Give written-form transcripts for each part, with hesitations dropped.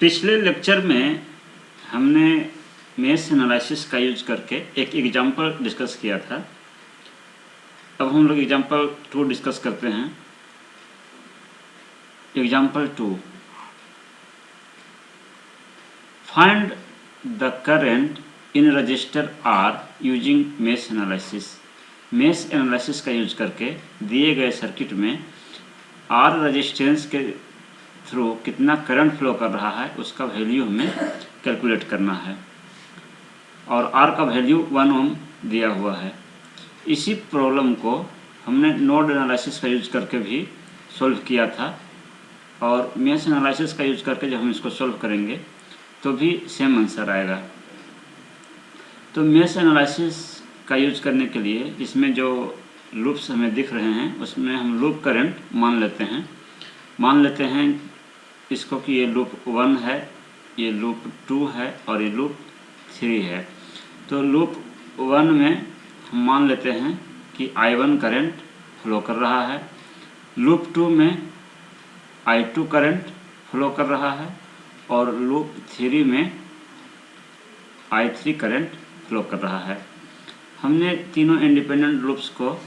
पिछले लेक्चर में हमने मेश एनालिसिस का यूज करके एक एग्जाम्पल डिस्कस किया था। अब हम लोग एग्जाम्पल 2 डिस्कस करते हैं। Example 2, find the current in resistor R using mesh analysis. Mesh analysis का यूज करके दिए गए सर्किट में आर रजिस्टेंस के थ्रू कितना करंट फ्लो कर रहा है उसका वैल्यू हमें कैलकुलेट करना है, और आर का वैल्यू 1 ओम दिया हुआ है। इसी प्रॉब्लम को हमने नोड एनालिसिस का यूज करके भी सॉल्व किया था, और मेश एनालिसिस का यूज करके जब हम इसको सॉल्व करेंगे तो भी सेम आंसर आएगा। तो मेश एनालिसिस का यूज करने के लिए इसमें जो लूप्स हमें दिख रहे हैं उसमें हम लूप करंट मान लेते हैं इसको कि ये लूप 1 है, ये लूप 2 है और ये लूप 3 है। तो लूप 1 में हम मान लेते हैं कि I1 करंट फ्लो कर रहा है, लूप 2 में I2 करंट फ्लो कर रहा है और लूप 3 में I3 करंट फ्लो कर रहा है। हमने तीनों इंडिपेंडेंट लूप्स को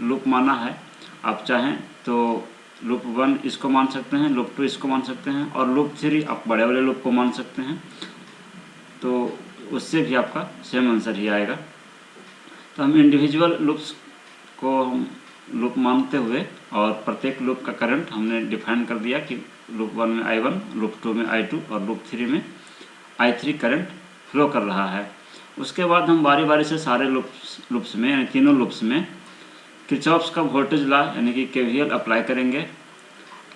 लूप माना है। आप चाहें तो लूप 1 इसको मान सकते हैं, लूप 2 इसको मान सकते हैं और लूप 3 आप बड़े वाले लूप को मान सकते हैं, तो उससे भी आपका सेम आंसर ही आएगा। तो हम इंडिविजुअल लूप्स को हम लूप मानते हुए और प्रत्येक लूप का करंट हमने डिफाइन कर दिया कि लूप 1 में I1, लूप 2 में I2 और लूप 3 में I3 करंट फ्लो कर रहा है। उसके बाद हम बारी बारी से सारे लूप्स में यानी तीनों लूप्स में किरचॉफ्स का वोल्टेज लॉ यानी कि KVL अप्लाई करेंगे।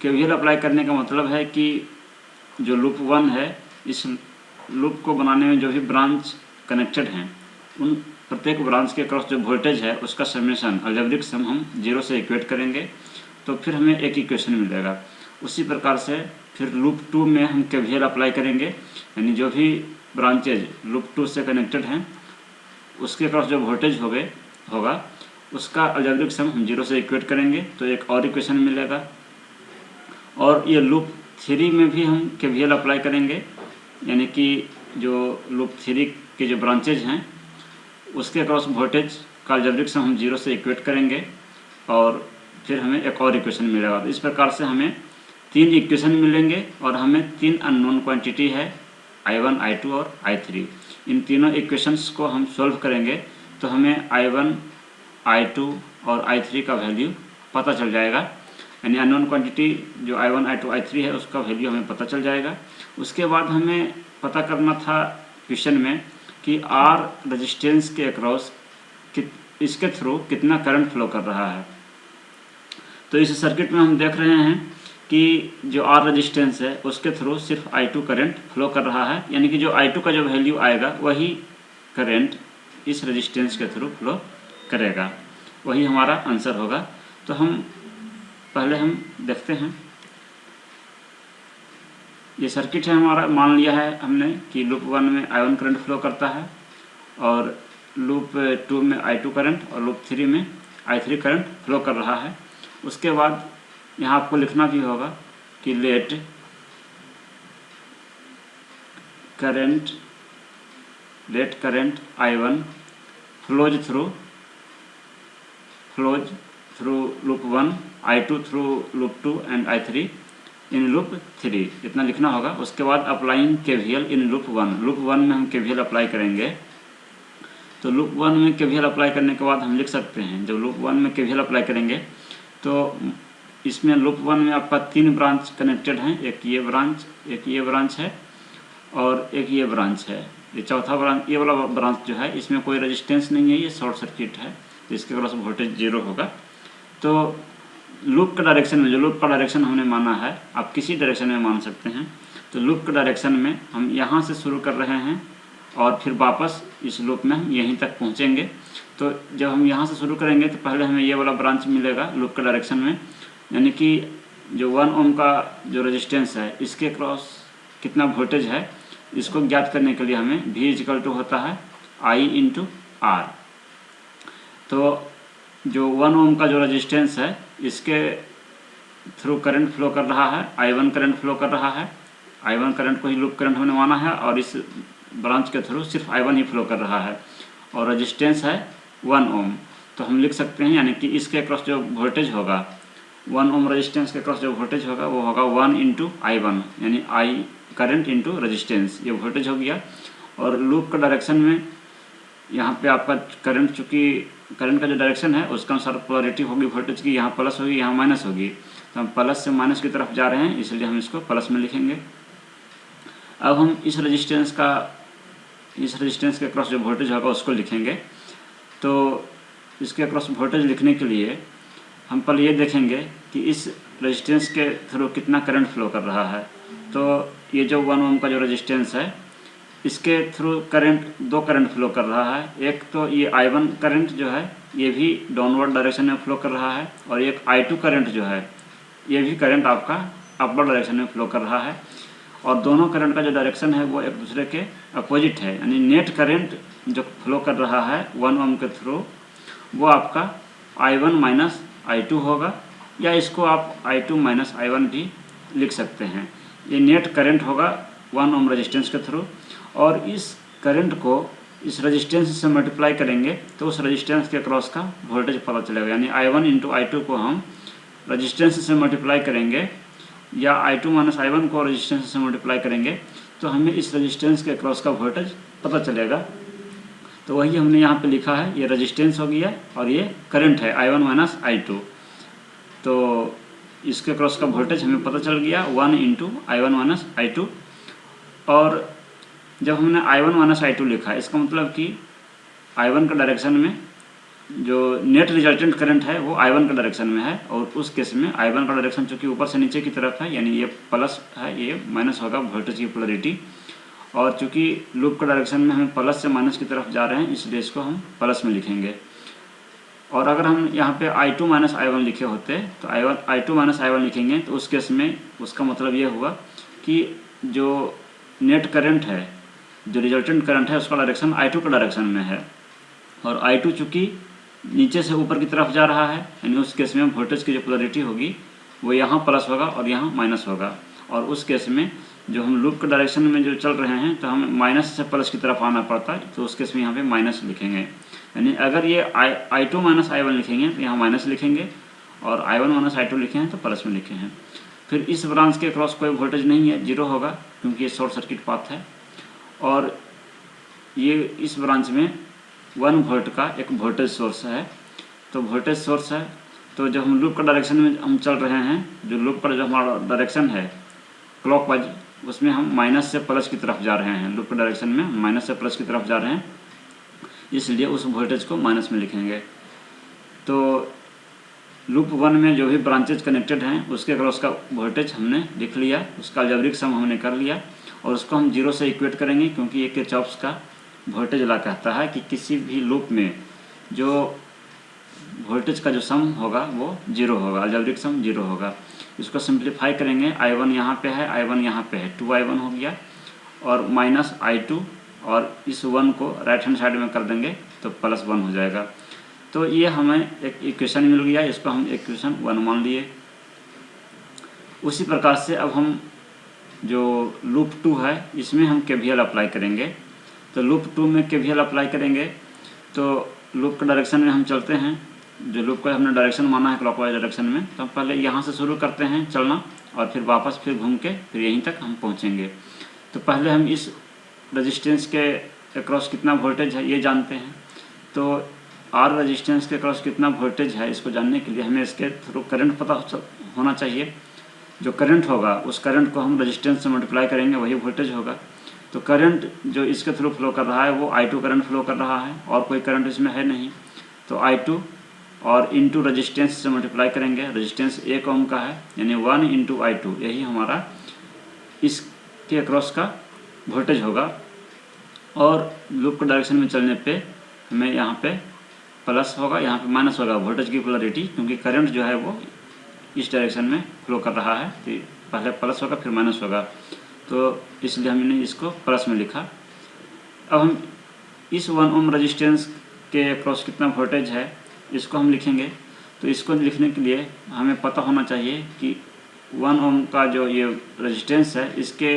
KVL अप्लाई करने का मतलब है कि जो लूप 1 है, इस लूप को बनाने में जो भी ब्रांच कनेक्टेड हैं उन प्रत्येक ब्रांच के क्रॉस जो वोल्टेज है उसका समेशन अलजेब्रिक सम हम 0 से इक्वेट करेंगे, तो फिर हमें एक इक्वेशन मिलेगा। उसी प्रकार से फिर लूप 2 में हम KVL अप्लाई करेंगे, यानी जो भी ब्रांचेज लूप 2 से कनेक्टेड हैं उसके क्रॉस जो वोल्टेज होगा उसका अलजेब्रिक सम हम 0 से इक्वेट करेंगे, तो एक और इक्वेशन मिलेगा। और ये लूप 3 में भी हम KVL अप्लाई करेंगे, यानी कि जो लूप 3 के जो ब्रांचेज हैं उसके क्रॉस वोल्टेज का अलजेब्रिक सम हम 0 से इक्वेट करेंगे और फिर हमें एक और इक्वेशन मिलेगा। तो इस प्रकार से हमें 3 इक्वेशन मिलेंगे और हमें 3 अननोन क्वांटिटी है I1, I2 और I3। इन तीनों इक्वेशंस को हम सॉल्व करेंगे तो हमें I1, I2 और I3 का वैल्यू पता चल जाएगा, यानी अननोन क्वांटिटी जो I1, I2, I3 है उसका वैल्यू हमें पता चल जाएगा। उसके बाद हमें पता करना था क्वेश्चन में कि R रेजिस्टेंस के अक्रॉस इसके थ्रू कितना करंट फ्लो कर रहा है। तो इस सर्किट में हम देख रहे हैं कि जो R रेजिस्टेंस है उसके थ्रू सिर्फ I2 करंट फ्लो कर रहा है, यानी कि जो I2 का जो वैल्यू आएगा वही करंट इस रेजिस्टेंस के थ्रू फ्लो करेगा, वही हमारा आंसर होगा। तो हम देखते हैं, ये सर्किट है हमारा। मान लिया है हमने कि लूप 1 में I1 करंट फ्लो करता है और लूप 2 में I2 करंट और लूप 3 में I3 करंट फ्लो कर रहा है। उसके बाद यहाँ आपको लिखना भी होगा कि let current I1 flows through loop 1, I2 through loop 2 and I3 in loop 3, इतना लिखना होगा। उसके बाद अप्लाइंग KVL इन लूप 1 में हम KVL अप्लाई करेंगे। तो लूप 1 में KVL अप्लाई करने के बाद हम लिख सकते हैं, जब लूप 1 में KVL अप्लाई करेंगे तो इसमें लूप 1 में आपका 3 ब्रांच कनेक्टेड हैं, एक ये ब्रांच है और एक ये ब्रांच है। ये चौथा ब्रांच, ये वाला ब्रांच जो है इसमें कोई रेजिस्टेंस नहीं है, ये शॉर्ट सर्किट है, तो इसके क्रॉस वोल्टेज 0 होगा। तो लूप का डायरेक्शन में, जो लूप का डायरेक्शन हमने माना है, आप किसी डायरेक्शन में मान सकते हैं। तो लूप का डायरेक्शन में हम यहाँ से शुरू कर रहे हैं और फिर वापस इस लूप में हम यहीं तक पहुँचेंगे। तो जब हम यहाँ से शुरू करेंगे तो पहले हमें ये वाला ब्रांच मिलेगा लूप का डायरेक्शन में, यानी कि जो 1 ओम का जो रेजिस्टेंस है इसके क्रॉस कितना वोल्टेज है इसको ज्ञात करने के लिए हमें V = होता है I × R। तो जो 1 ओम का जो रेजिस्टेंस है इसके थ्रू करंट फ्लो कर रहा है, I1 करंट फ्लो कर रहा है I1 करंट को ही लूप करंट हमने माना है और इस ब्रांच के थ्रू सिर्फ I1 ही फ्लो कर रहा है और रेजिस्टेंस है 1 ओम। तो हम लिख सकते हैं यानी कि इसके अक्रॉस जो वोल्टेज होगा 1 ओम रेजिस्टेंस के अक्रॉस जो वोल्टेज होगा वो होगा 1 इंटू I1 यानी I करंट इंटू रेजिस्टेंस, ये वोल्टेज हो गया। और लूप का डायरेक्शन में यहाँ पे आपका करंट, चूँकि करंट का जो डायरेक्शन है उसके अनुसार पोलरिटी होगी वोल्टेज की, यहाँ प्लस होगी यहाँ माइनस होगी, तो हम प्लस से माइनस की तरफ जा रहे हैं इसलिए हम इसको प्लस में लिखेंगे। अब हम इस रेजिस्टेंस के अक्रॉस जो वोल्टेज होगा उसको लिखेंगे। तो इसके अक्रॉस वोल्टेज लिखने के लिए हम पहले ये देखेंगे कि इस रेजिस्टेंस के थ्रू कितना करंट फ्लो कर रहा है। तो ये जो 1 ओम का जो रेजिस्टेंस है इसके थ्रू दो करंट फ्लो कर रहा है। एक तो ये I1 करंट जो है ये भी डाउनवर्ड डायरेक्शन में फ्लो कर रहा है और एक I2 करंट जो है ये भी करंट आपका अपवर्ड डायरेक्शन में फ्लो कर रहा है और दोनों करंट का जो डायरेक्शन है वो एक दूसरे के अपोजिट है, यानी नेट करंट जो फ्लो कर रहा है 1 ओम के थ्रू वो आपका I1 माइनस I2 होगा, या इसको आप I2 माइनस I1 भी लिख सकते हैं। ये नेट करंट होगा 1 ओम रेजिस्टेंस के थ्रू और इस करंट को इस रेजिस्टेंस से मल्टीप्लाई करेंगे तो उस रेजिस्टेंस के क्रॉस का वोल्टेज पता चलेगा, यानी I1 इंटू I2 को हम रेजिस्टेंस से मल्टीप्लाई करेंगे या I2 माइनस I1 को रेजिस्टेंस से मल्टीप्लाई करेंगे तो हमें इस रेजिस्टेंस के क्रॉस का वोल्टेज पता चलेगा। तो वही हमने यहाँ पे लिखा है, ये रेजिस्टेंस हो गया और ये करंट है I1 माइनस I2। तो इसके क्रॉस का वोल्टेज हमें पता चल गया 1 इंटू I1 माइनस I2। और जब हमने I1 माइनस I2 लिखा इसका मतलब कि I1 का डायरेक्शन में जो नेट रिजल्टेंट करंट है वो I1 का डायरेक्शन में है और उस केस में I1 का डायरेक्शन चूँकि ऊपर से नीचे की तरफ है यानी ये प्लस है ये माइनस होगा वोल्टेज की पोलरिटी, और चूँकि लूप का डायरेक्शन में हम प्लस से माइनस की तरफ जा रहे हैं इसलिए इसको हम प्लस में लिखेंगे। और अगर हम यहाँ पे I2 माइनस I1 लिखे होते तो I2 माइनस I1 लिखेंगे तो उस केस में उसका मतलब ये हुआ कि जो नेट करंट है जो रिजल्टेंट करंट है उसका डायरेक्शन I2 का डायरेक्शन में है और I2 चूँकि नीचे से ऊपर की तरफ जा रहा है यानी उस केस में वोल्टेज की जो पोलरिटी होगी वो यहाँ प्लस होगा और यहाँ माइनस होगा। और उस केस में जो हम लूप के डायरेक्शन में जो चल रहे हैं तो हमें माइनस से प्लस की तरफ आना पड़ता है, तो उस केस में यहाँ पे माइनस लिखेंगे। यानी अगर ये I2 माइनस I1 लिखेंगे तो यहाँ माइनस लिखेंगे और I1 माइनस I2 लिखे हैं तो प्लस में लिखे हैं। फिर इस ब्रांच के क्रॉस कोई वोल्टेज नहीं है, जीरो होगा क्योंकि ये शॉर्ट सर्किट पाथ है। और ये इस ब्रांच में 1 वोल्ट का एक वोल्टेज सोर्स है। तो वोल्टेज सोर्स है तो जब हम लूप का डायरेक्शन में हम चल रहे हैं, जो लूप का जो हमारा डायरेक्शन है क्लॉकवाइज उसमें हम माइनस से प्लस की तरफ जा रहे हैं, लूप के डायरेक्शन में माइनस से प्लस की तरफ जा रहे हैं इसलिए उस वोल्टेज को माइनस में लिखेंगे। तो लूप 1 में जो भी ब्रांचेज कनेक्टेड हैं उसके अक्रॉस का वोल्टेज हमने लिख लिया, उसका अलजेब्रिक सम हमने कर लिया और उसको हम 0 से इक्वेट करेंगे क्योंकि ये किरचॉफ्स का वोल्टेज लॉ कहता है कि किसी भी लूप में जो वोल्टेज का जो सम होगा वो 0 होगा, अलजेब्रिक सम 0 होगा। इसको सिंप्लीफाई करेंगे, I1 यहाँ पे है, I1 यहाँ पे है, 2I1 हो गया और माइनस I2 और इस 1 को राइट हैंड साइड में कर देंगे तो प्लस 1 हो जाएगा। तो ये हमें एक इक्वेशन मिल गया, इसको हम इक्वेशन 1 मान लिए। उसी प्रकार से अब हम जो लूप 2 है इसमें हम KVL अप्लाई करेंगे। तो लूप 2 में KVL अप्लाई करेंगे तो लूप के डायरेक्शन में हम चलते हैं, जो लूप का हमने डायरेक्शन माना है क्लॉकवाइज डायरेक्शन में, तो हम पहले यहाँ से शुरू करते हैं चलना और फिर वापस फिर घूम के फिर यहीं तक हम पहुँचेंगे। तो पहले हम इस रेजिस्टेंस के अक्रॉस कितना वोल्टेज है ये जानते हैं। तो R रेजिस्टेंस के अक्रॉस कितना वोल्टेज है इसको जानने के लिए हमें इसके थ्रू करंट पता होना चाहिए। जो करंट होगा उस करंट को हम रेजिस्टेंस से मल्टीप्लाई करेंगे वही वोल्टेज होगा। तो करंट जो इसके थ्रू फ्लो कर रहा है वो I2 करंट फ्लो कर रहा है और कोई करंट इसमें है नहीं। तो I2 और इंटू रेजिस्टेंस से मल्टीप्लाई करेंगे, रेजिस्टेंस 1 ओम का है यानी 1 इंटू I2, यही हमारा इसके अक्रॉस का वोल्टेज होगा। और लूप के डायरेक्शन में चलने पे हमें यहाँ पे प्लस होगा यहाँ पे माइनस होगा, वोल्टेज की पोलरिटी, क्योंकि करंट जो है वो इस डायरेक्शन में फ्लो कर रहा है तो पहले प्लस होगा फिर माइनस होगा, तो इसलिए हमने इसको प्लस में लिखा। अब हम इस 1 ओम रेजिस्टेंस के अक्रॉस कितना वोल्टेज है इसको हम लिखेंगे। तो इसको लिखने के लिए हमें पता होना चाहिए कि 1 ओम का जो ये रेजिस्टेंस है इसके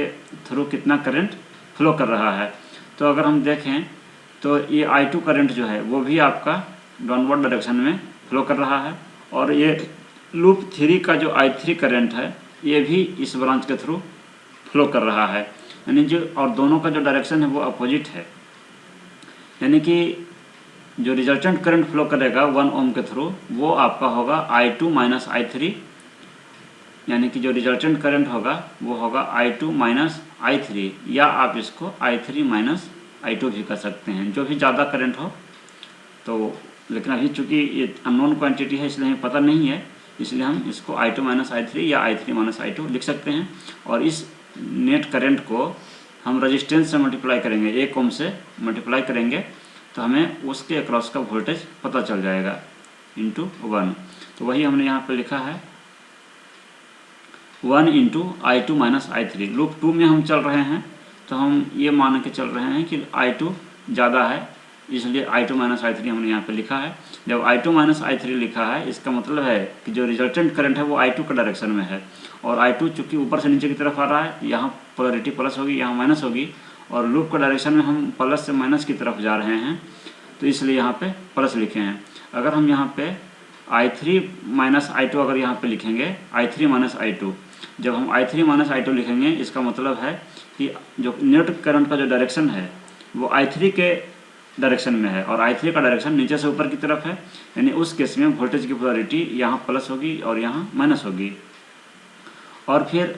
थ्रू कितना करंट फ्लो कर रहा है। तो अगर हम देखें तो ये I2 करंट जो है वो भी आपका डाउनवर्ड डायरेक्शन में फ्लो कर रहा है, और ये लूप 3 का जो I3 करंट है ये भी इस ब्रांच के थ्रू फ्लो कर रहा है, यानी जो और दोनों का जो डायरेक्शन है वो अपोजिट है। यानी कि जो रिजल्टेंट करंट फ्लो करेगा 1 ओम के थ्रू वो आपका होगा I2 माइनस I3, यानी कि जो रिजल्टेंट करंट होगा वो होगा I2 माइनस I3, या आप इसको I3 माइनस I2 भी कर सकते हैं, जो भी ज़्यादा करंट हो। तो लेकिन अभी चूँकि ये अननोन क्वांटिटी है इसलिए हमें पता नहीं है, इसलिए हम इसको I2 माइनस I3 या I3 माइनस I2 लिख सकते हैं। और इस नेट करंट को हम रजिस्टेंस से मल्टीप्लाई करेंगे, 1 ओम से मल्टीप्लाई करेंगे तो हमें उसके अक्रॉस का वोल्टेज पता चल जाएगा इंटू 1। तो वही हमने यहाँ पे लिखा है 1 into I2 minus I3। Loop 2 में हम चल रहे हैं तो हम ये मान के चल रहे हैं कि I2 ज़्यादा है, इसलिए I2 माइनस I3 हमने यहाँ पे लिखा है। जब I2 माइनस I3 लिखा है इसका मतलब है कि जो रिजल्टेंट करंट है वो I2 के डायरेक्शन में है, और I2 चूँकि ऊपर से नीचे की तरफ आ रहा है, यहाँ पोलरिटी प्लस होगी यहाँ माइनस होगी, और लूप का डायरेक्शन में हम प्लस से माइनस की तरफ जा रहे हैं तो इसलिए यहाँ पे प्लस लिखे हैं। अगर हम यहाँ पे I3 माइनस I2 अगर यहाँ पे लिखेंगे I3 माइनस I2, जब हम I3 माइनस I2 लिखेंगे इसका मतलब है कि जो नेट करंट का जो डायरेक्शन है वो I3 के डायरेक्शन में है, और I3 का डायरेक्शन नीचे से ऊपर की तरफ है, यानी उस केस में वोल्टेज की पोलरिटी यहाँ प्लस होगी और यहाँ माइनस होगी। और फिर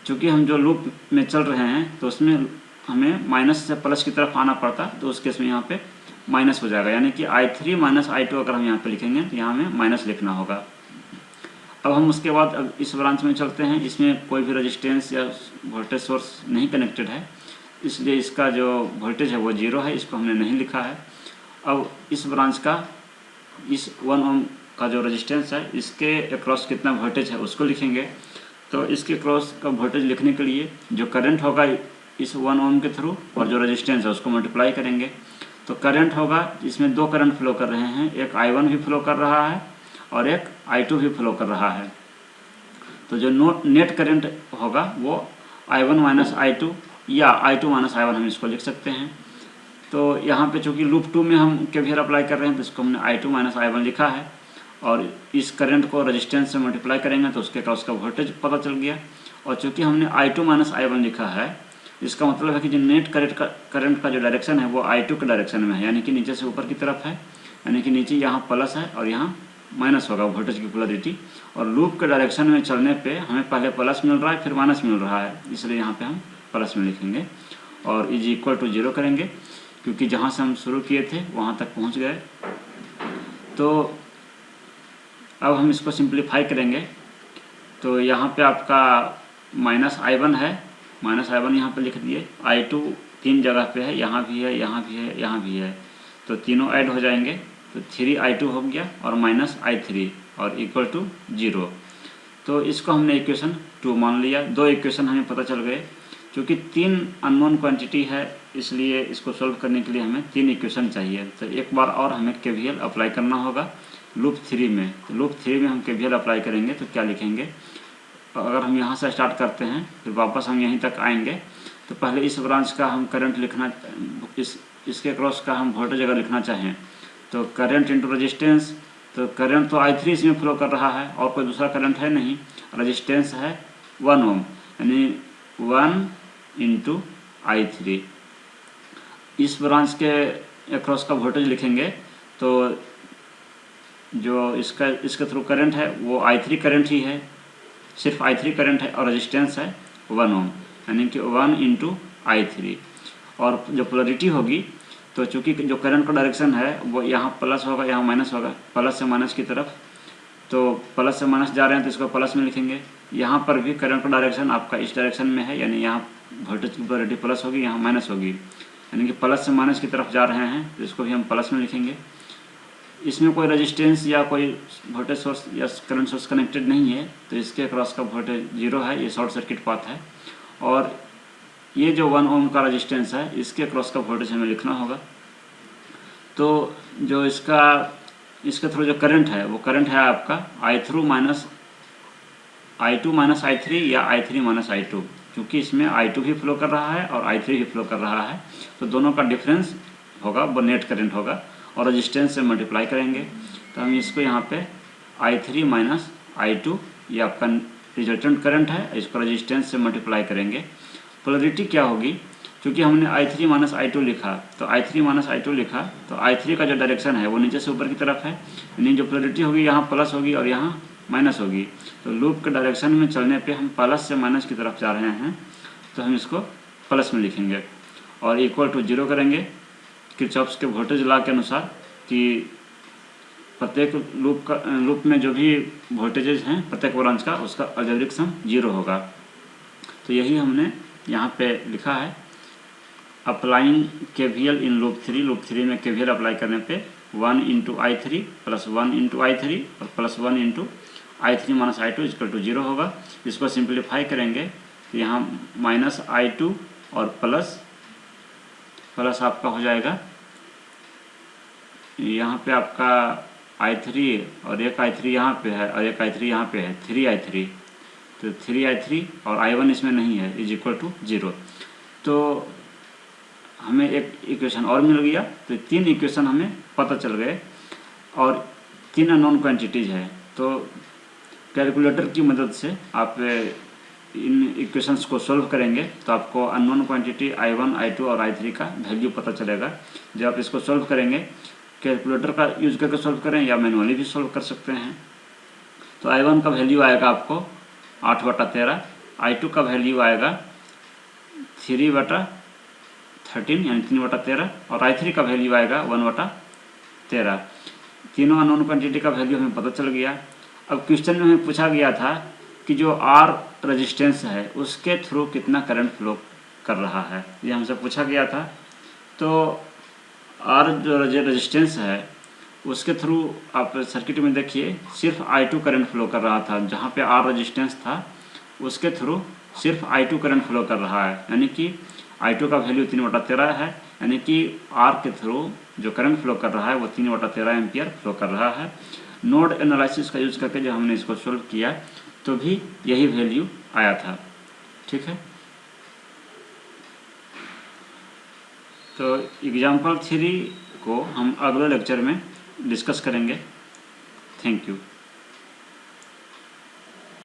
चूँकि हम जो लूप में चल रहे हैं तो उसमें हमें माइनस से प्लस की तरफ आना पड़ता, तो उस केस में यहाँ पे माइनस हो जाएगा, यानी कि I3 माइनस I2 अगर हम यहाँ पे लिखेंगे तो यहाँ हमें माइनस लिखना होगा। अब हम उसके बाद अब इस ब्रांच में चलते हैं, इसमें कोई भी रेजिस्टेंस या वोल्टेज सोर्स नहीं कनेक्टेड है, इसलिए इसका जो वोल्टेज है वो 0 है, इसको हमने नहीं लिखा है। अब इस ब्रांच का इस 1 ओम का जो रेजिस्टेंस है इसके अक्रॉस कितना वोल्टेज है उसको लिखेंगे। तो इसके अक्रॉस का वोल्टेज लिखने के लिए जो करंट होगा इस 1 ओम के थ्रू और जो रेजिस्टेंस है उसको मल्टीप्लाई करेंगे। तो करंट होगा, इसमें 2 करंट फ्लो कर रहे हैं, एक I1 भी फ्लो कर रहा है और एक I2 भी फ्लो कर रहा है। तो जो नेट करंट होगा वो I1 माइनस I2 या I2 माइनस I1 हम इसको लिख सकते हैं। तो यहाँ पे चूँकि लूप 2 में हम KVL अप्लाई कर रहे हैं तो इसको हमने I2 माइनस I1 लिखा है, और इस करंट को रेजिस्टेंस से मल्टीप्लाई करेंगे तो उसके अक्रॉस का वोल्टेज पता चल गया। और चूँकि हमने I2 माइनस I1 लिखा है इसका मतलब है कि जो नेट करंट का जो डायरेक्शन है वो I2 के डायरेक्शन में है, यानी कि नीचे से ऊपर की तरफ है, यानी कि नीचे यहाँ प्लस है और यहाँ माइनस होगा वोल्टेज की पोलरिटी। और लूप के डायरेक्शन में चलने पे हमें पहले प्लस मिल रहा है फिर माइनस मिल रहा है, इसलिए यहाँ पे हम प्लस में लिखेंगे और इज इक्वल टू 0 करेंगे, क्योंकि जहाँ से हम शुरू किए थे वहाँ तक पहुँच गए। तो अब हम इसको सिंप्लीफाई करेंगे, तो यहाँ पे आपका माइनस I1 है, माइनस I1 यहाँ पे लिख दिए, I2 3 जगह पे है, यहाँ भी है, यहाँ भी है, यहाँ भी है, तो तीनों ऐड हो जाएंगे तो 3I2 हो गया और माइनस I3 और इक्वल टू 0। तो इसको हमने इक्वेशन 2 मान लिया। 2 इक्वेशन हमें पता चल गए। क्योंकि 3 अननोन क्वांटिटी है इसलिए इसको सॉल्व करने के लिए हमें 3 इक्वेशन चाहिए। तो एक बार और हमें KVL अप्लाई करना होगा लूप 3 में। तो लूप 3 में हम KVL अप्लाई करेंगे तो क्या लिखेंगे, अगर हम यहाँ से स्टार्ट करते हैं फिर वापस हम यहीं तक आएंगे, तो पहले इस ब्रांच का हम करंट लिखना, इसके क्रॉस का हम वोल्टेज अगर लिखना चाहें तो करंट इंटू रेजिस्टेंस, तो करंट तो I3 इसमें फ्लो कर रहा है और कोई दूसरा करंट है नहीं, रेजिस्टेंस है 1 ओम, यानी 1 इंटू I3। इस ब्रांच के अक्रॉस का वोल्टेज लिखेंगे तो जो इसके थ्रू करंट है वो I3 करंट ही है, सिर्फ I3 करंट है, और रेजिस्टेंस है 1 ओम, यानी कि 1 इंटू I3। और जो पोलरिटी होगी तो चूँकि जो करंट का डायरेक्शन है वो यहाँ प्लस होगा यहाँ माइनस होगा, प्लस से माइनस की तरफ, तो प्लस से माइनस जा रहे हैं तो इसको प्लस में लिखेंगे। यहाँ पर भी करंट का डायरेक्शन आपका इस डायरेक्शन में है, यानी यहाँ वोल्टेज की पोलरिटी प्लस होगी यहाँ माइनस होगी, यानी कि प्लस से माइनस की तरफ जा रहे हैं तो इसको भी हम प्लस में लिखेंगे। इसमें कोई रेजिस्टेंस या कोई वोल्टेज सोर्स या करंट सोर्स कनेक्टेड नहीं है तो इसके अक्रॉस का वोल्टेज 0 है, ये शॉर्ट सर्किट पाथ है। और ये जो 1 ओम का रेजिस्टेंस है इसके अक्रॉस का वोल्टेज हमें लिखना होगा। तो जो इसके थ्रू जो करंट है वो करंट है आपका I3 minus I2 minus I3 या I3 माइनस I2, क्योंकि इसमें I2 भी फ्लो कर रहा है और I3 भी फ्लो कर रहा है, तो दोनों का डिफरेंस होगा वो नेट करंट होगा और रेजिस्टेंस से मल्टीप्लाई करेंगे। तो हम इसको यहाँ पे I3 माइनस I2 ये आपका रिजल्टेंट करंट है, इसको रेजिस्टेंस से मल्टीप्लाई करेंगे। पोलरिटी क्या होगी, क्योंकि हमने I3 माइनस I2 लिखा, तो I3 माइनस I2 लिखा, तो I3 का जो डायरेक्शन है वो नीचे से ऊपर की तरफ है, यानी जो पोलरिटी होगी यहाँ प्लस होगी और यहाँ माइनस होगी। तो लूप के डायरेक्शन में चलने पे हम प्लस से माइनस की तरफ जा रहे हैं, तो हम इसको प्लस में लिखेंगे और इक्वल टू 0 करेंगे किरचॉफ्स के वोल्टेज लॉ के अनुसार कि प्रत्येक लूप में जो भी वोल्टेजेस हैं प्रत्येक ब्रांच का उसका अलजेब्रिक सम 0 होगा। तो यही हमने यहाँ पे लिखा है। अप्लाइंग KVL इन लूप 3 में KVL अप्लाई करने पे 1 into I3 plus 1 into I3 और plus 1 into I3 minus I2 equal to 0 होगा। इसको सिंप्लीफाई करेंगे तो यहाँ माइनस I2 और प्लस आपका हो जाएगा, यहाँ पे आपका I3 और एक I3 यहाँ पे है और एक I3 यहाँ पे है, 3I3, तो 3I3 और I1 इसमें नहीं है, इज इक्वल टू 0। तो हमें एक इक्वेशन और मिल गया, तो 3 इक्वेशन हमें पता चल गए और 3 अननोन क्वांटिटीज़ है। तो कैलकुलेटर की मदद से आप इन इक्वेशंस को सॉल्व करेंगे तो आपको अननोन क्वांटिटी I1, I2 और I3 का वैल्यू पता चलेगा। जब आप इसको सॉल्व करेंगे, कैलकुलेटर का यूज़ करके सॉल्व करें या मैनुअली भी सॉल्व कर सकते हैं। तो I1 का वैल्यू आएगा आपको 8/13, I2 का वैल्यू आएगा 3/13 यानी 3/13 और I3 का वैल्यू आएगा 1/13। तीनों अननोन क्वांटिटी का वैल्यू हमें पता चल गया। अब क्वेश्चन में हमें पूछा गया था कि जो R रेजिस्टेंस है उसके थ्रू कितना करंट फ्लो कर रहा है, ये हमसे पूछा गया था। तो R जो रेजिस्टेंस है उसके थ्रू आप सर्किट में देखिए सिर्फ I2 करंट फ्लो कर रहा था, जहाँ पे R रेजिस्टेंस था उसके थ्रू सिर्फ I2 करंट फ्लो कर रहा है, यानी कि I2 का वैल्यू 3/13 है, यानी कि R के थ्रू जो करंट फ्लो कर रहा है वो 3/13 एम्पियर फ्लो कर रहा है। नोड एनालिसिस का यूज़ करके जब हमने इसको सॉल्व किया तो भी यही वैल्यू आया था। ठीक है, तो एग्जाम्पल 3 को हम अगले लेक्चर में डिस्कस करेंगे। Thank you.